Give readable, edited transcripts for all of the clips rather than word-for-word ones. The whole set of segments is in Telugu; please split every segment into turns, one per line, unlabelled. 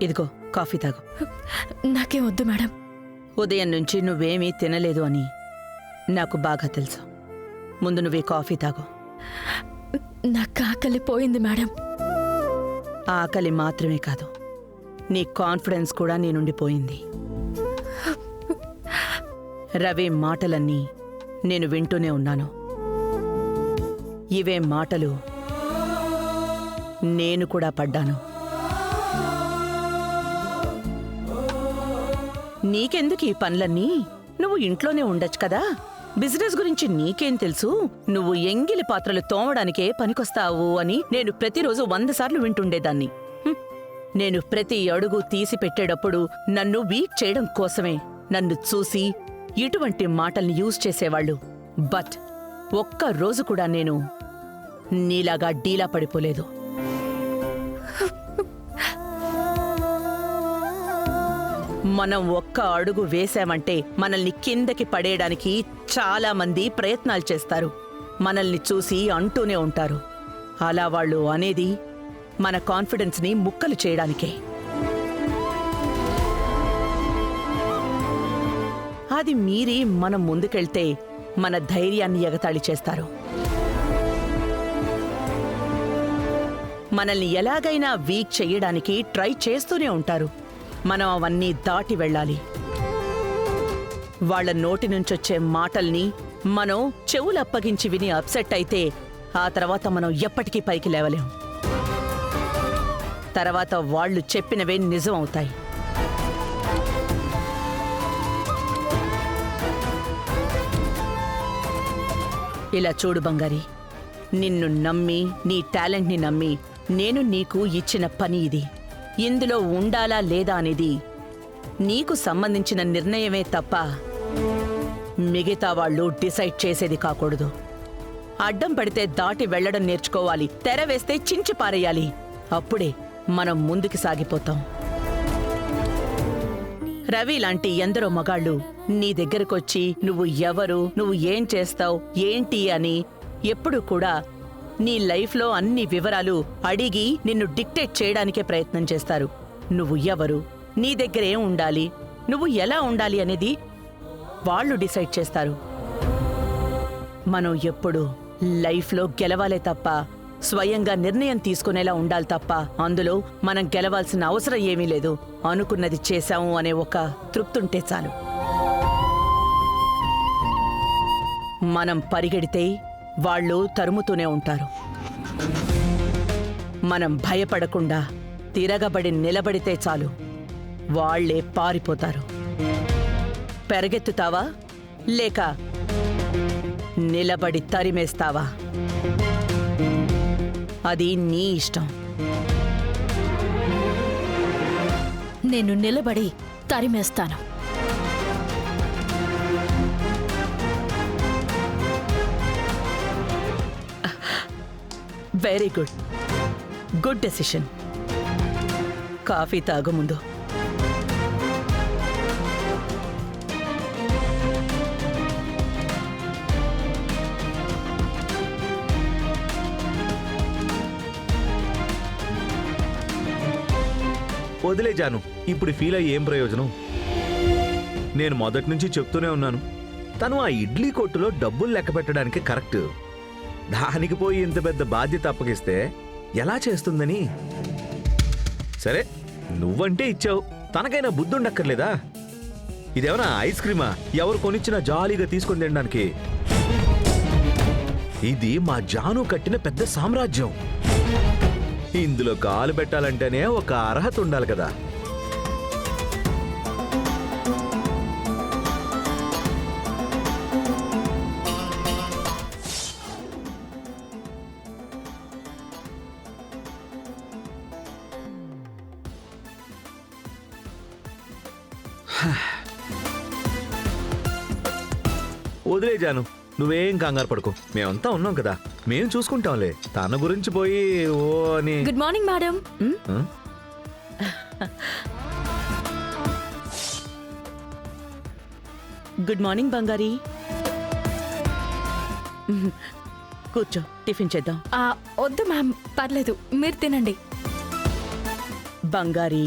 ఇదిగో కాఫీ తాగు.
నాకేం వద్దు మేడం.
ఉదయం నుంచి నువ్వేమీ తినలేదు అని నాకు బాగా తెలుసు. ముందు నువ్వే కాఫీ తాగు.
నాకు ఆకలి పోయింది మేడం.
ఆకలి మాత్రమే కాదు, నీ కాన్ఫిడెన్స్ కూడా నీ నుండి పోయింది. రవి మాటలన్నీ నేను వింటూనే ఉన్నాను. ఇవే మాటలు నేను కూడా పడ్డాను. నీకెందుకు ఈ పనులన్నీ? నువ్వు ఇంట్లోనే ఉండొచ్చు కదా. బిజినెస్ గురించి నీకేం తెలుసు? నువ్వు ఎంగిలి పాత్రలు తోమడానికే పనికొస్తావు అని నేను ప్రతిరోజు 100 సార్లు వింటుండేదాన్ని. నేను ప్రతి అడుగు తీసి పెట్టేటప్పుడు నన్ను వీక్ చేయడం కోసమే నన్ను చూసి ఇటువంటి మాటల్ని యూజ్ చేసేవాళ్ళు. బట్ ఒక్క రోజు కూడా నేను నీలాగా డీలా పడిపోలేదు. మనం ఒక్క అడుగు వేశామంటే మనల్ని కిందకి పడేయడానికి చాలా మంది ప్రయత్నాలు చేస్తారు. మనల్ని చూసి అంటూనే ఉంటారు. అలా వాళ్ళు అనేది మన కాన్ఫిడెన్స్ని ముక్కలు చేయడానికే. అది మీరి మనం ముందుకెళ్తే మన ధైర్యాన్ని ఎగతాళి చేస్తారు. మనల్ని ఎలాగైనా వీక్ చెయ్యడానికి ట్రై చేస్తూనే ఉంటారు. మనం అవన్నీ దాటి వెళ్ళాలి. వాళ్ల నోటి నుంచొచ్చే మాటల్ని మనం చెవులప్పగించి విని అప్సెట్ అయితే ఆ తర్వాత మనం ఎప్పటికీ పైకి లేవలేం. తర్వాత వాళ్ళు చెప్పినవే నిజం అవుతాయి. ఇలా చూడు బంగారి, నిన్ను నమ్మి నీ టాలెంట్ని నమ్మి నేను నీకు ఇచ్చిన పని ఇది. ఇందులో ఉండాలా లేదా అనేది నీకు సంబంధించిన నిర్ణయమే తప్ప మిగతా వాళ్ళు డిసైడ్ చేసేది కాకూడదు. అడ్డం పడితే దాటి వెళ్లడం నేర్చుకోవాలి. తెర వేస్తే చించి పారేయాలి. అప్పుడే మనం ముందుకు సాగిపోతాం. రవి లాంటి ఎందరో మగాళ్ళు నీ దగ్గరకొచ్చి నువ్వు ఎవరు, నువ్వు ఏం చేస్తావు, ఏంటి అని ఎప్పుడూ కూడా నీ లైఫ్లో అన్ని వివరాలు అడిగి నిన్ను డిక్టేట్ చేయడానికే ప్రయత్నం చేస్తారు. నువ్వు ఎవరు, నీ దగ్గరేం ఉండాలి, నువ్వు ఎలా ఉండాలి అనేది వాళ్ళు డిసైడ్ చేస్తారు. మనం ఎప్పుడు లైఫ్లో గెలవాలే తప్ప స్వయంగా నిర్ణయం తీసుకునేలా ఉండాలి తప్ప అందులో మనం గెలవాల్సిన అవసరం ఏమీ లేదు. అనుకున్నది చేశాము అనే ఒక తృప్తుంటే చాలు. మనం పరిగెడితే వాళ్ళు తరుముతూనే ఉంటారు. మనం భయపడకుండా తిరగబడి నిలబడితే చాలు, వాళ్లే పారిపోతారు. పెరగెత్తుతావా లేక నిలబడి తరిమేస్తావా? అది నీ ఇష్టం.
నేను నిలబడి తరిమేస్తాను.
Very good. Good decision. Coffee తాగు ముందు.
వదిలే జాను, ఇప్పుడు ఫీల్ అయ్యి ఏం ప్రయోజనం? నేను మొదటి నుంచి చెప్తూనే ఉన్నాను, తను ఆ ఇడ్లీ కొట్టులో డబ్బులు లెక్క పెట్టడానికి కరెక్ట్. దానికి పోయి ఇంత పెద్ద బాధ్యత అప్పగిస్తే ఎలా చేస్తుందని. సరే, నువ్వంటే ఇచ్చావు, తనకైనా బుద్ధి ఉండక్కర్లేదా? ఇదేమన్నా ఐస్ క్రీమా ఎవరు కొనిచ్చినా జాలీగా తీసుకొని తినడానికి? ఇది మా జాను కట్టిన పెద్ద సామ్రాజ్యం. ఇందులో కాలు పెట్టాలంటేనే ఒక అర్హత ఉండాలి కదా. వదిలే జాను, నువ్వేం కంగారు పడుకో, మేమంతా ఉన్నాం కదా, మేం చూసుకుంటాంలే. తన గురించి పోయి ఓ అని.
Good morning madam.
Good morning బంగారి. కూర్చో, టిఫిన్ చేద్దాం.
వద్దు మ్యామ్, పర్లేదు, మీరు తినండి.
బంగారి,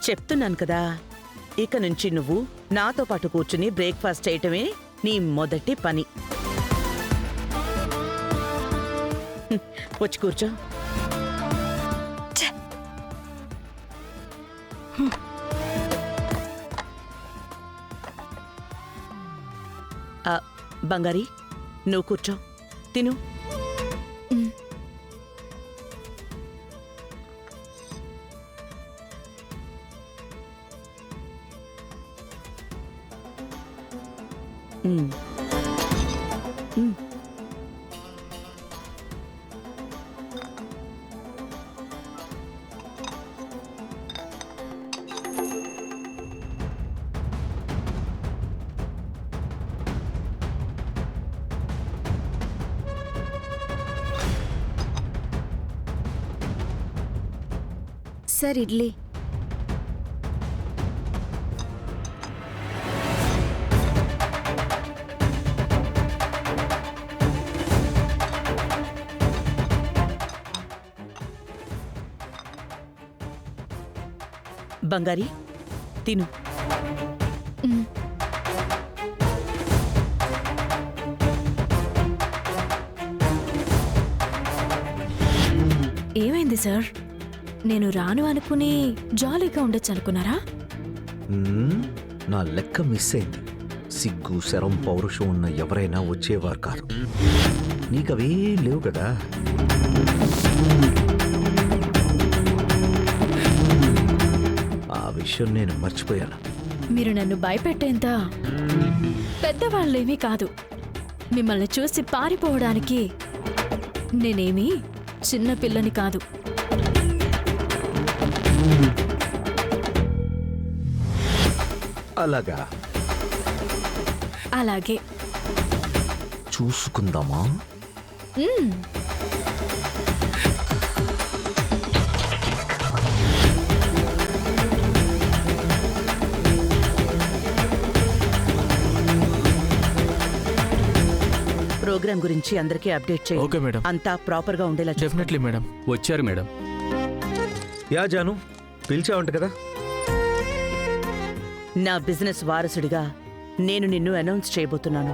చెప్తున్నాను కదా, ఇక నుంచి నువ్వు నాతో పాటు కూర్చుని బ్రేక్ఫాస్ట్ చేయటమే నీ మొదటి పని. వచ్చి కూర్చో. బంగారి, నువ్వు కూర్చో, తిను.
సార్ ఇడ్లీ.
బంగారి, తిను.
ఏమైంది సార్? నేను రాను అనుకుని జాలీగా ఉండొచ్చు అనుకున్నారా?
నా లెక్క మిస్ అయింది. సిగ్గు, శరం, పౌరుషం ఉన్న ఎవరైనా వచ్చేవారు కాదు. నీకవే లేవు కదా. ఆ విషయం నేను మర్చిపోయాను.
మీరు నన్ను భయపెట్టేంత పెద్దవాళ్ళేమీ కాదు. మిమ్మల్ని చూసి పారిపోవడానికి నేనేమీ చిన్న పిల్లని కాదు.
అలాగా?
అలాగే.
చూసుకుందామా?
ప్రోగ్రామ్ గురించి అందరికీ అప్డేట్ చేయి.
Okay madam.
అంతా ప్రాపర్ గా ఉండేలా చూసుకో.
Definitely madam. వచ్చారు మేడం.
యా జాను, పిలిచావంట కదా.
నా బిజినెస్ వారసుడిగా నేను నిన్ను అనౌన్స్ చేయబోతున్నాను.